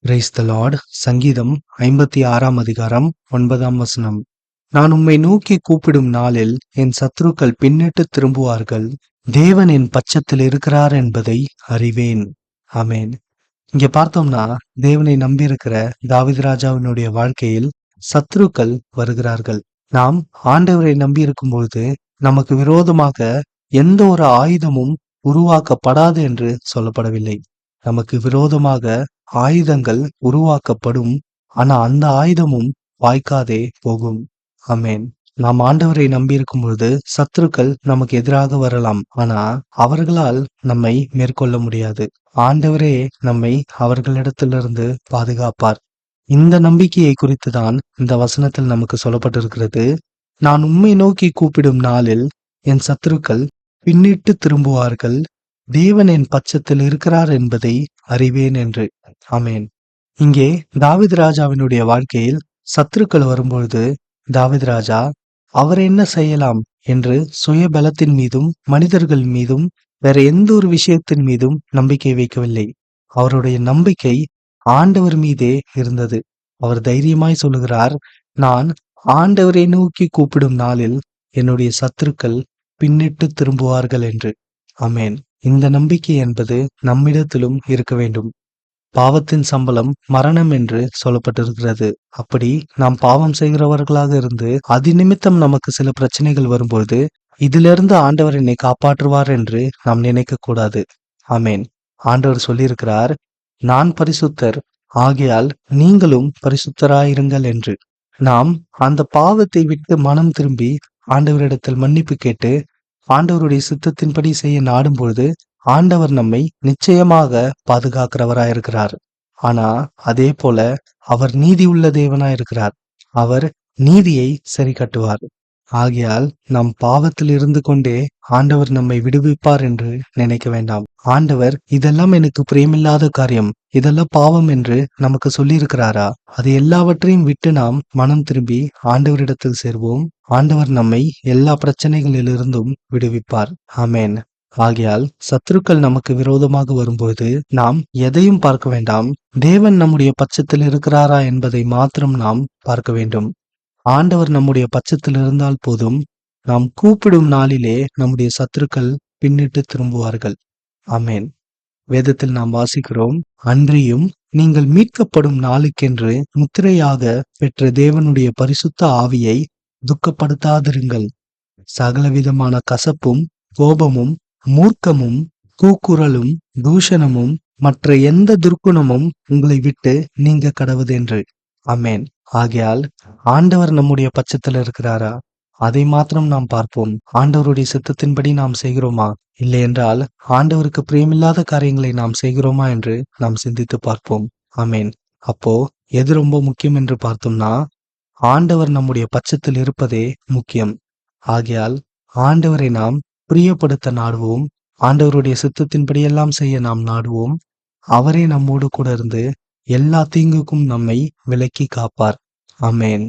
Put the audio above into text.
Praise the Lord. சங்கீதம் 56 அதிகாரம் 9 நான் உம்மை நோக்கி கூப்பிடும் நாளில் என் சத்துருக்கள் பின்னிட்டு திரும்புவார்கள். தேவன் என் பட்சத்தில் இருக்கிறார் என்பதை அறிவேன். ஆமென். இங்க பார்த்தோம்னா, தேவனை நம்பியிருக்கிற தாவீது ராஜாவினுடைய வாழ்க்கையில் சத்துருக்கள் வருகிறார்கள். நாம் ஆண்டவரை நம்பி இருக்கும்பொழுது நமக்கு விரோதமாக எந்த ஒரு ஆயுதமும் உருவாக்கப்படாது என்று சொல்லப்படவில்லை. நமக்கு விரோதமாக ஆயுதங்கள் உருவாக்கப்படும். ஆனா அந்த ஆயுதமும் வாய்க்காதே போகும். ஆமென். நாம் ஆண்டவரை நம்பியிருக்கும் பொழுது சத்துருக்கள் நமக்கு எதிராக வரலாம். ஆனா அவர்களால் நம்மை மேற்கொள்ள முடியாது. ஆண்டவரே நம்மை அவர்களிடத்திலிருந்து பாதுகாப்பார். இந்த நம்பிக்கையை குறித்துதான் இந்த வசனத்தில் நமக்கு சொல்லப்பட்டிருக்கிறது. நான் உம்மை நோக்கி கூப்பிடும் நாளில் என் சத்துருக்கள் பின்னிட்டு திரும்புவார்கள். தேவன் என் பட்சத்தில் இருக்கிறார் என்பதை அறிவேன் என்று. ஆமென். இங்கே தாவீது ராஜாவினுடைய வாழ்க்கையில் சத்துருக்கள் வரும்பொழுது தாவீது ராஜா அவர் என்ன செய்யலாம் என்று சுய பலத்தின் மீதும் மனிதர்கள் மீதும் வேற எந்த ஒரு விஷயத்தின் மீதும் நம்பிக்கை வைக்கவில்லை. அவருடைய நம்பிக்கை ஆண்டவர் மீதே இருந்தது. அவர் தைரியமாய் சொல்லுகிறார், நான் ஆண்டவரை நோக்கி கூப்பிடும் நாளில் என்னுடைய சத்துருக்கள் பின்னிட்டு திரும்புவார்கள் என்று. ஆமென். இந்த நம்பிக்கை என்பது நம்மிடத்திலும் இருக்க வேண்டும். பாவத்தின் சம்பளம் மரணம் என்று சொல்லப்பட்டிருக்கிறது. அப்படி நாம் பாவம் செய்கிறவர்களாக இருந்து அது நிமித்தம் நமக்கு சில பிரச்சனைகள் வரும்பொழுது இதிலிருந்து ஆண்டவர் என்னை காப்பாற்றுவார் என்று நாம் நினைக்க கூடாது. ஆமென். ஆண்டவர் சொல்லியிருக்கிறார், நான் பரிசுத்தர் ஆகையால் நீங்களும் பரிசுத்தராயிருங்கள் என்று. நாம் அந்த பாவத்தை விட்டு மனம் திரும்பி ஆண்டவரிடத்தில் மன்னிப்பு கேட்டு ஆண்டவருடைய சித்தத்தின்படி செய்ய நாடும் பொழுது ஆண்டவர் நம்மை நிச்சயமாக பாதுகாக்கிறவராயிருக்கிறார். ஆனா அதே போல அவர் நீதி உள்ள தேவனாயிருக்கிறார். அவர் நீதியை சரி கட்டுவார். ஆகையால் நம் பாவத்தில் இருந்து கொண்டே ஆண்டவர் நம்மை விடுவிப்பார் என்று நினைக்க வேண்டாம். ஆண்டவர் இதெல்லாம் எனக்கு பிரியமில்லாத காரியம், இதெல்லாம் பாவம் என்று நமக்கு சொல்லியிருக்கிறாரா? அது எல்லாவற்றையும் விட்டு நாம் மனம் திரும்பி ஆண்டவரிடத்தில் சேர்வோம். ஆண்டவர் நம்மை எல்லா பிரச்சனைகளிலிருந்தும் விடுவிப்பார். ஆமென். ஆகையால் சத்துருக்கள் நமக்கு விரோதமாக வரும்போது நாம் எதையும் பார்க்க வேண்டாம். தேவன் நம்முடைய பட்சத்தில் இருக்கிறாரா என்பதை மாத்திரம் நாம் பார்க்க வேண்டும். ஆண்டவர் நம்முடைய பட்சத்தில் இருந்தால் போதும். நாம் கூப்பிடும் நாளிலே நம்முடைய சத்துருக்கள் பின்னிட்டு திரும்புவார்கள். ஆமென். வேதத்தில் நாம் வாசிக்கிறோம், அன்றியும் நீங்கள் மீட்கப்படும் நாளுக்கென்று முத்திரையாக பெற்ற தேவனுடைய பரிசுத்த ஆவியை துக்கப்படுத்தாதிருங்கள். சகலவிதமான கசப்பும் கோபமும் மூர்க்கமும் கூக்குரலும் தூஷணமும் மற்ற எந்த துர்க்குணமும் உங்களை விட்டு நீங்க கடவுதென்று. ஆமென். ஆகையால் ஆண்டவர் நம்முடைய பட்சத்தில் இருக்கிறாரா? அதை மாத்திரம் நாம் பார்ப்போம். ஆண்டவருடைய சித்தத்தின்படி நாம் செய்கிறோமா? இல்லை என்றால் ஆண்டவருக்கு பிரியமில்லாத காரியங்களை நாம் செய்கிறோமா என்று நாம் சிந்தித்து பார்ப்போம். ஆமென். அப்போ எது ரொம்ப முக்கியம் என்று பார்த்தோம்னா, ஆண்டவர் நம்முடைய பட்சத்தில் இருப்பதே முக்கியம். ஆகையால் ஆண்டவரை நாம் பிரியப்படுத்த நாடுவோம். ஆண்டவருடைய சித்தத்தின்படியெல்லாம் செய்ய நாம் நாடுவோம். அவரே நம்மோடு கூட இருந்து எல்லா தீங்குக்கும் நம்மை விலக்கி காப்பார். ஆமென்.